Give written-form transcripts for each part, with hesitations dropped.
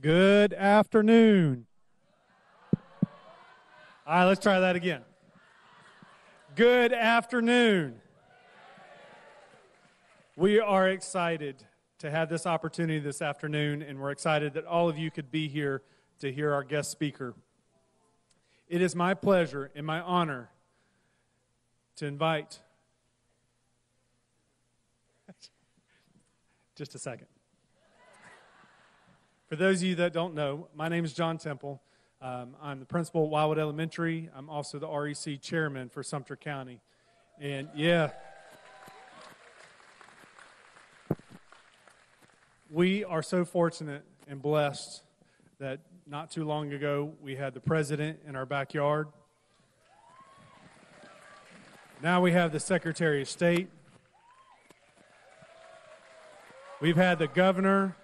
Good afternoon. All right, let's try that again. Good afternoon. We are excited to have this opportunity this afternoon, and we're excited that all of you could be here to hear our guest speaker. It is my pleasure and my honor to invite, just a second. For those of you that don't know, my name is John Temple. I'm the principal at Wildwood Elementary. I'm also the REC chairman for Sumter County. And we are so fortunate and blessed that not too long ago we had the president in our backyard. Now we have the Secretary of State. We've had the governor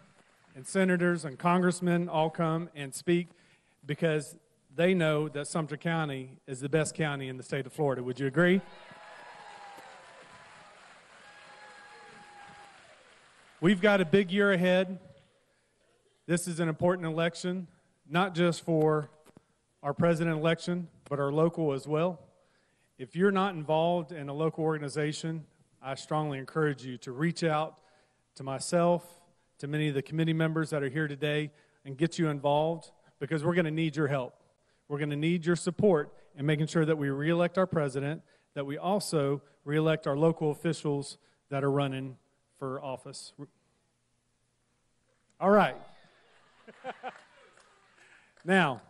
and senators and congressmen all come and speak because they know that Sumter County is the best county in the state of Florida. Would you agree? We've got a big year ahead. This is an important election, not just for our president election, but our local as well. If you're not involved in a local organization, I strongly encourage you to reach out to myself, to many of the committee members that are here today, and get you involved, because we're going to need your help. We're going to need your support in making sure that we reelect our president, that we also reelect our local officials that are running for office. All right. Now,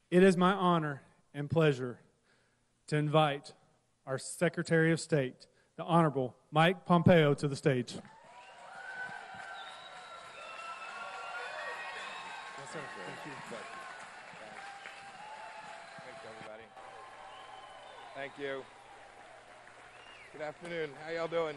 it is my honor and pleasure to invite our Secretary of State, the Honorable Mike Pompeo, to the stage. Yes, sir. Thank you. Thanks, everybody. Thank you. Good afternoon. How y'all doing?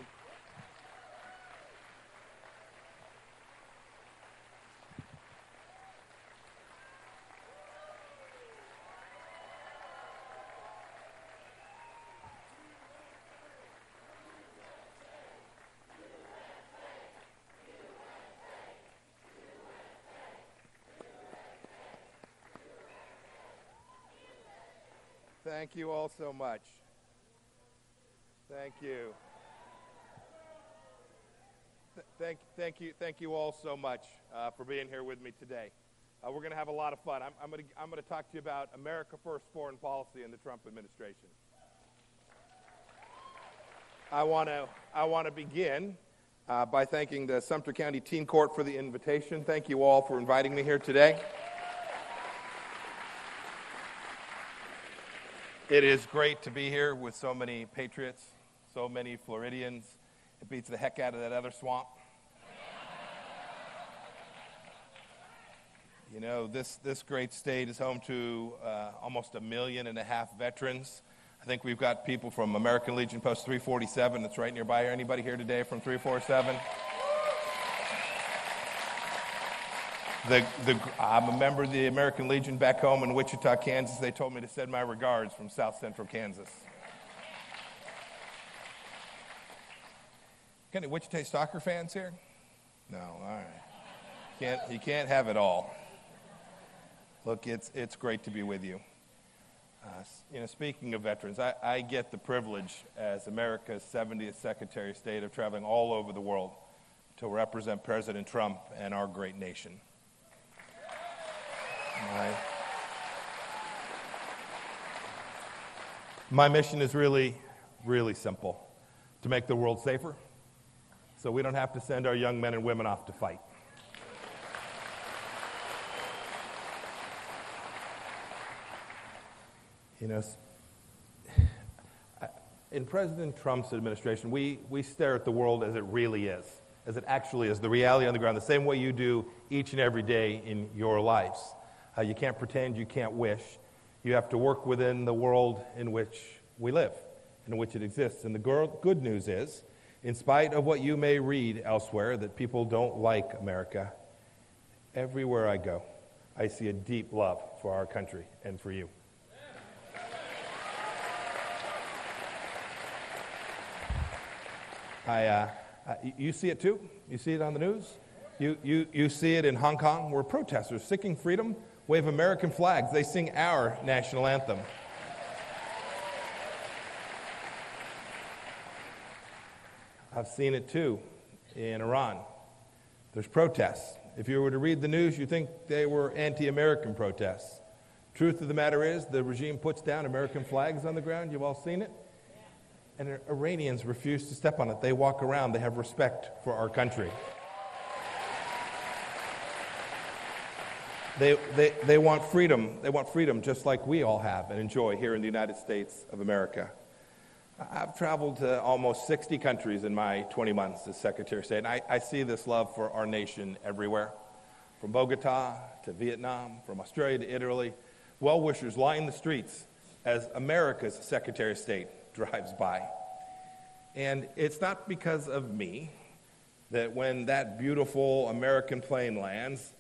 Thank you all so much. Thank you. Thank you all so much for being here with me today. We're going to have a lot of fun. I'm going to talk to you about America First foreign policy in the Trump administration. I want to begin by thanking the Sumter County Teen Court for the invitation. Thank you all for inviting me here today. It is great to be here with so many patriots, so many Floridians. It beats the heck out of that other swamp. You know, this great state is home to almost 1.5 million veterans. I think we've got people from American Legion Post 347 that's right nearby. Anybody here today from 347? I'm a member of the American Legion back home in Wichita, Kansas. They told me to send my regards from South Central Kansas. Got any Wichita soccer fans here? No, all right. You can't have it all. Look, it's great to be with you. Speaking of veterans, I get the privilege as America's 70th Secretary of State of traveling all over the world to represent President Trump and our great nation. My mission is really, really simple: to make the world safer so we don't have to send our young men and women off to fight. In President Trump's administration, we stare at the world as it really is, as it actually is, the reality on the ground, the same way you do each and every day in your lives. You can't pretend, you can't wish. You have to work within the world in which we live, in which it exists. And the good news is, in spite of what you may read elsewhere, that people don't like America, everywhere I go, I see a deep love for our country and for you. You see it too? You see it on the news? You see it in Hong Kong, where protesters seeking freedom wave American flags. They sing our national anthem. I've seen it too in Iran. There's protests. If you were to read the news, you think they were anti-American protests. Truth of the matter is, the regime puts down American flags on the ground. You've all seen it. And Iranians refuse to step on it. They walk around. They have respect for our country. They want freedom. They want freedom just like we all have and enjoy here in the United States of America. I've traveled to almost 60 countries in my 20 months as Secretary of State, and I see this love for our nation everywhere. From Bogota to Vietnam, from Australia to Italy, well-wishers line the streets as America's Secretary of State drives by. And it's not because of me that when that beautiful American plane lands,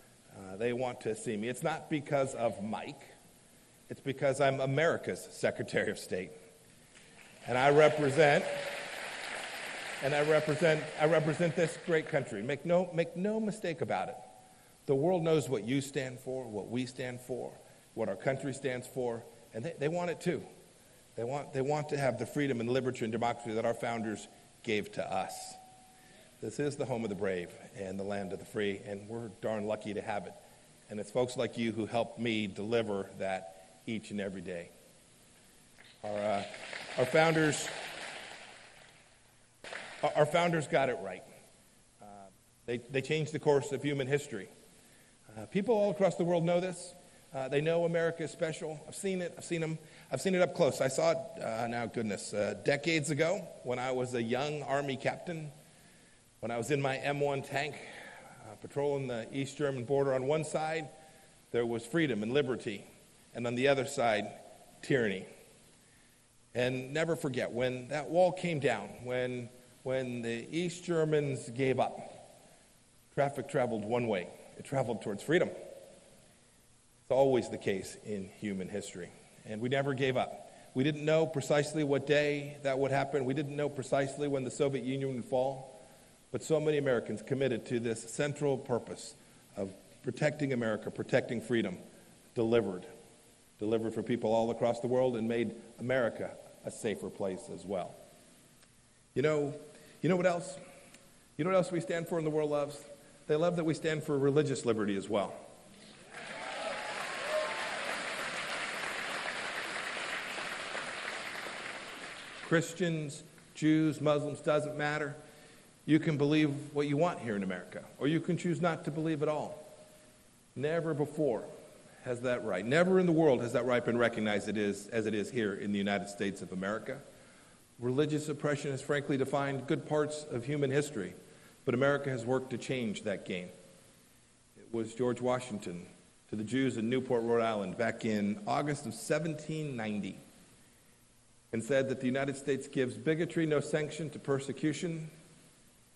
they want to see me. It's not because of Mike. It's because I'm America's Secretary of State. And I represent this great country. Make no mistake about it. The world knows what you stand for, what we stand for, what our country stands for, and they want it too. They want to have the freedom and liberty and democracy that our founders gave to us. This is the home of the brave and the land of the free, and we're darn lucky to have it. And it's folks like you who help me deliver that each and every day. Our founders got it right. They changed the course of human history. People all across the world know this. They know America is special. I've seen it. I've seen it up close. I saw it, decades ago when I was a young Army captain, when I was in my M1 tank, patrolling the East German border. On one side, there was freedom and liberty, and on the other side, tyranny. And never forget, when that wall came down, when the East Germans gave up, traffic traveled one way. It traveled towards freedom. It's always the case in human history. And we never gave up. We didn't know precisely what day that would happen. We didn't know precisely when the Soviet Union would fall. But so many Americans committed to this central purpose of protecting America, protecting freedom, delivered for people all across the world and made America a safer place as well. You know what else? You know what else we stand for and the world loves? They love that we stand for religious liberty as well. Christians, Jews, Muslims, doesn't matter. You can believe what you want here in America, or you can choose not to believe at all. Never before has that right. Never in the world has that right been recognized as it is here in the United States of America. Religious oppression has frankly defined good parts of human history, but America has worked to change that game. It was George Washington to the Jews in Newport, Rhode Island, back in August of 1790, and said that the United States gives bigotry no sanction, to persecution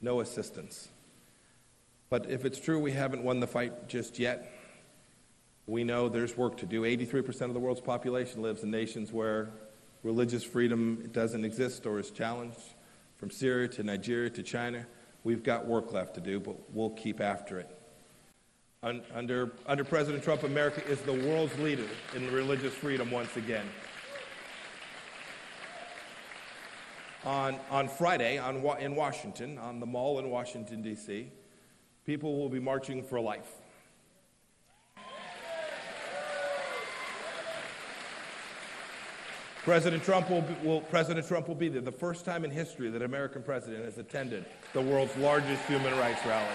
no assistance. But if it's true we haven't won the fight just yet, we know there's work to do. 83% of the world's population lives in nations where religious freedom doesn't exist or is challenged. From Syria to Nigeria to China, we've got work left to do, but we'll keep after it. Under President Trump, America is the world's leader in religious freedom once again. On Friday in Washington, on the Mall in Washington, D.C., people will be marching for life. President Trump will be there, the first time in history that an American president has attended the world's largest human rights rally.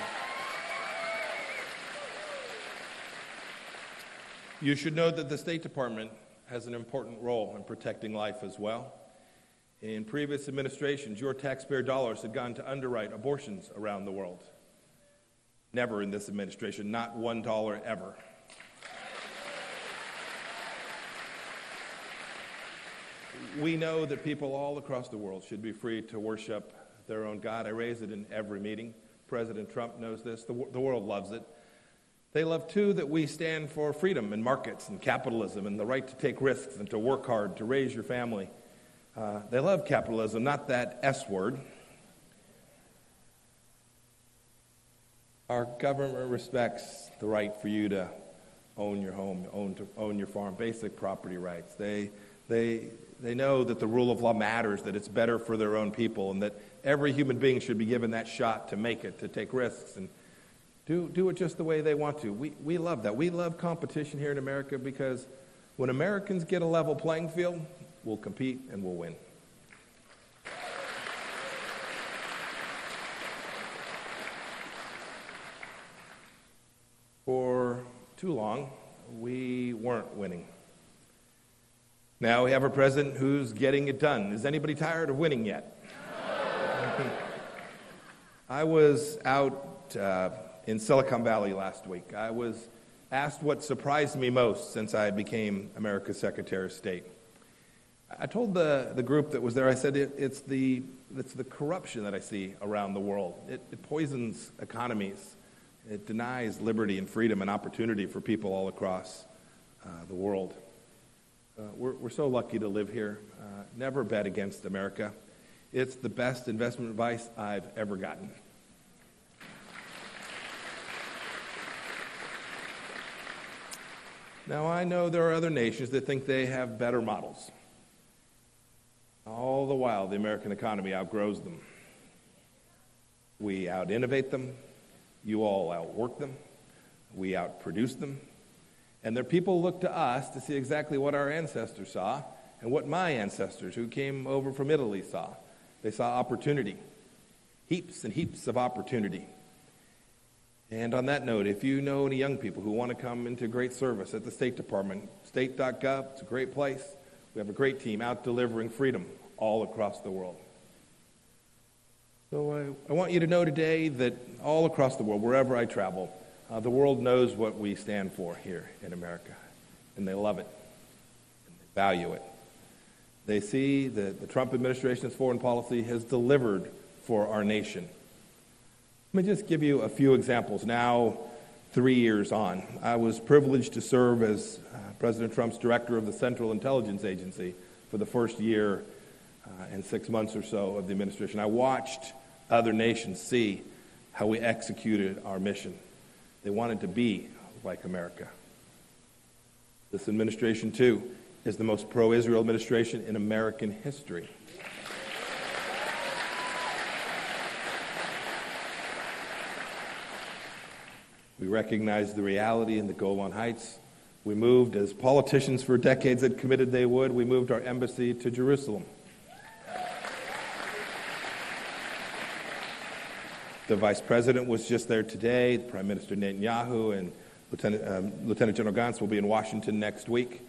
You should know that the State Department has an important role in protecting life as well. In previous administrations, your taxpayer dollars had gone to underwrite abortions around the world. Never in this administration, not $1 ever. We know that people all across the world should be free to worship their own God. I raise it in every meeting. President Trump knows this. The world loves it. They love, too, that we stand for freedom in markets and capitalism and the right to take risks and to work hard, to raise your family. They love capitalism, not that S word. Our government respects the right for you to own your home, own your farm, basic property rights. They know that the rule of law matters, that it's better for their own people, and that every human being should be given that shot to make it, to take risks, and do it just the way they want to. We love that. We love competition here in America because when Americans get a level playing field, we'll compete and we'll win. For too long, we weren't winning. Now we have a president who's getting it done. Is anybody tired of winning yet? I was out in Silicon Valley last week. I was asked what surprised me most since I became America's Secretary of State. I told the group that was there, I said, it's the corruption that I see around the world. It poisons economies. It denies liberty and freedom and opportunity for people all across the world. We're so lucky to live here. Never bet against America. It's the best investment advice I've ever gotten. Now, I know there are other nations that think they have better models. All the while, the American economy outgrows them. We out-innovate them. You all outwork them. We outproduce them. And their people look to us to see exactly what our ancestors saw and what my ancestors who came over from Italy saw. They saw opportunity, heaps and heaps of opportunity. And on that note, if you know any young people who want to come into great service at the State Department, state.gov, it's a great place. We have a great team out delivering freedom all across the world. So I want you to know today that all across the world, wherever I travel, the world knows what we stand for here in America, and they love it, and they value it. They see that the Trump administration's foreign policy has delivered for our nation. Let me just give you a few examples. Now, 3 years on, I was privileged to serve as President Trump's director of the Central Intelligence Agency for the first year and 6 months or so of the administration. I watched other nations see how we executed our mission. They wanted to be like America. This administration, too, is the most pro-Israel administration in American history. We recognize the reality in the Golan Heights. We moved, as politicians for decades had committed they would, we moved our embassy to Jerusalem. The vice president was just there today. Prime Minister Netanyahu and Lieutenant General Gantz will be in Washington next week.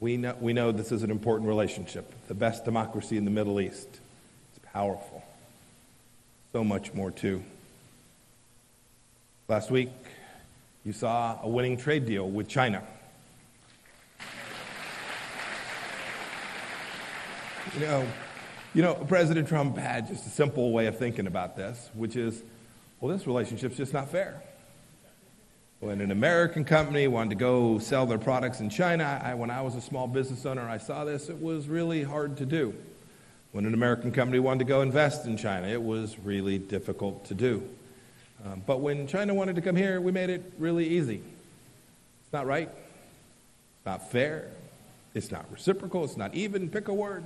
We know this is an important relationship. The best democracy in the Middle East. It's powerful. So much more, too. Last week, you saw a winning trade deal with China. You know, President Trump had just a simple way of thinking about this, which is, well, this relationship's just not fair. When an American company wanted to go sell their products in China, when I was a small business owner, I saw this, it was really hard to do. When an American company wanted to go invest in China, it was really difficult to do. But when China wanted to come here, we made it really easy. It's not right. It's not fair. It's not reciprocal. It's not even. Pick a word.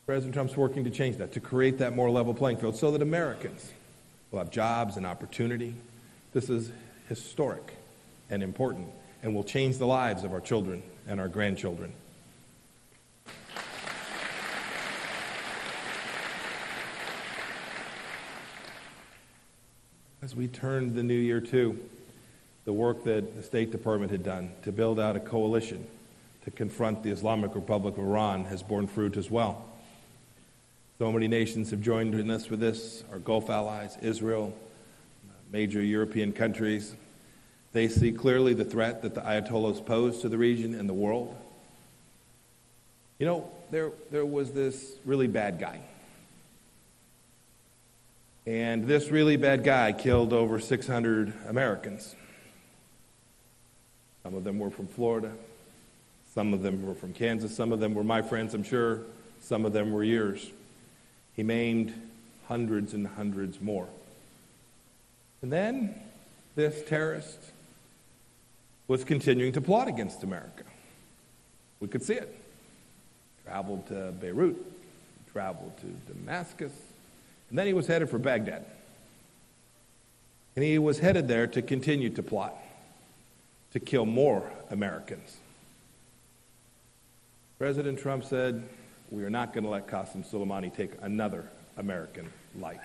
President Trump's working to change that, to create that more level playing field so that Americans will have jobs and opportunity. This is historic and important and will change the lives of our children and our grandchildren. As we turn the new year too, the work that the State Department had done to build out a coalition to confront the Islamic Republic of Iran has borne fruit as well. So many nations have joined in us with this, our Gulf allies, Israel, major European countries. They see clearly the threat that the Ayatollahs pose to the region and the world. You know, there was this really bad guy. And this really bad guy killed over 600 Americans. Some of them were from Florida. Some of them were from Kansas. Some of them were my friends, I'm sure. Some of them were yours. He maimed hundreds and hundreds more. And then this terrorist was continuing to plot against America. We could see it. Traveled to Beirut, traveled to Damascus, and then he was headed for Baghdad. And he was headed there to continue to plot, to kill more Americans. President Trump said, "We are not going to let Qasem Soleimani take another American life."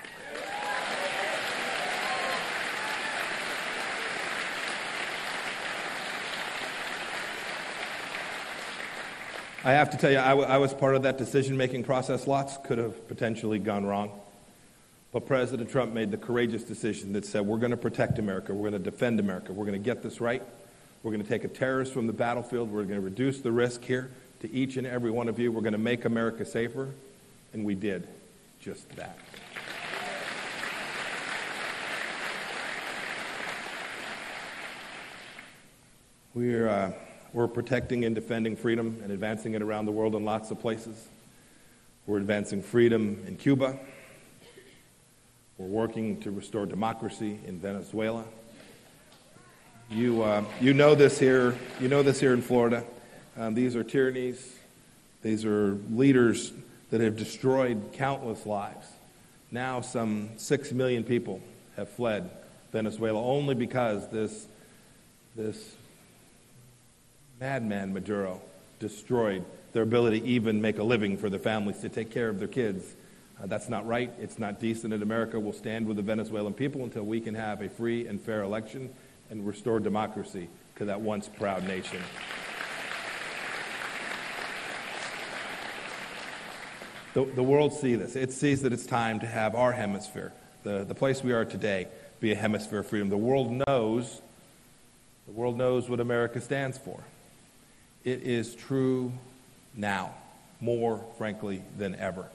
I have to tell you, I was part of that decision-making process. Lots could have potentially gone wrong. But President Trump made the courageous decision that said, we're going to protect America, we're going to defend America, we're going to get this right, we're going to take a terrorist from the battlefield, we're going to reduce the risk here to each and every one of you, we're going to make America safer, and we did just that. We're protecting and defending freedom and advancing it around the world in lots of places. We're advancing freedom in Cuba. We're working to restore democracy in Venezuela. You know this here. You know this here in Florida. These are tyrannies. These are leaders that have destroyed countless lives. Now some 6 million people have fled Venezuela only because this madman Maduro destroyed their ability to even make a living for their families, to take care of their kids. That's not right. It's not decent in America. We'll stand with the Venezuelan people until we can have a free and fair election and restore democracy to that once proud nation. The world sees this. It sees that it's time to have our hemisphere, the place we are today, be a hemisphere of freedom. The world knows what America stands for. It is true now, more, frankly, than ever.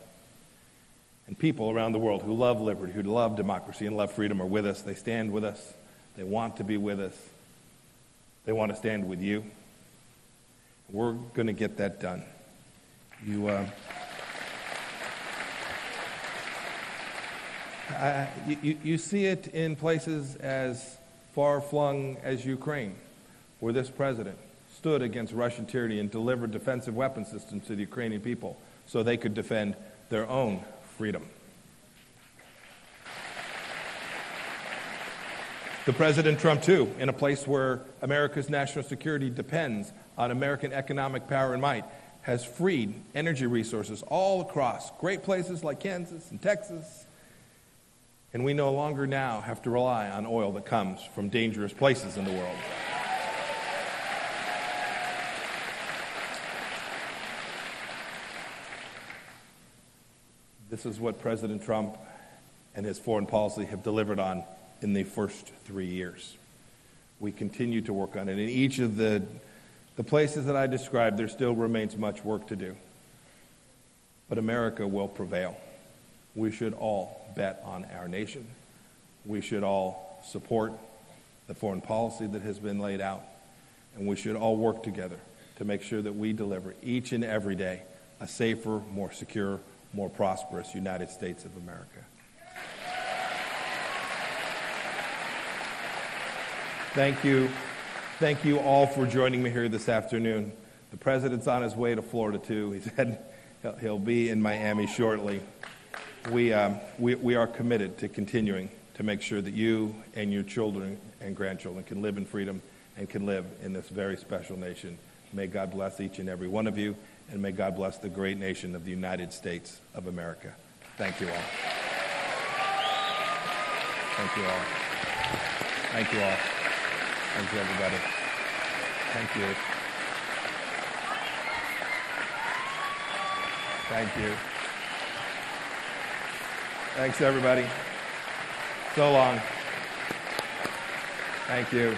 And people around the world who love liberty, who love democracy and love freedom are with us. They stand with us. They want to be with us. They want to stand with you. We're going to get that done. You see it in places as far-flung as Ukraine, where this president stood against Russian tyranny and delivered defensive weapon systems to the Ukrainian people so they could defend their own freedom. The President Trump, too, in a place where America's national security depends on American economic power and might, has freed energy resources all across great places like Kansas and Texas. And we no longer now have to rely on oil that comes from dangerous places in the world. This is what President Trump and his foreign policy have delivered on in the first 3 years. We continue to work on it. In each of the places that I described, there still remains much work to do. But America will prevail. We should all bet on our nation. We should all support the foreign policy that has been laid out. And we should all work together to make sure that we deliver each and every day a safer, more secure, more prosperous United States of America. Thank you. Thank you all for joining me here this afternoon. The President's on his way to Florida, too. He said he'll be in Miami shortly. We are committed to continuing to make sure that you and your children and grandchildren can live in freedom and can live in this very special nation. May God bless each and every one of you, and may God bless the great nation of the United States of America. Thank you all. Thank you all. Thank you all. Thank you, everybody. Thank you. Thank you. Thanks, everybody. So long. Thank you.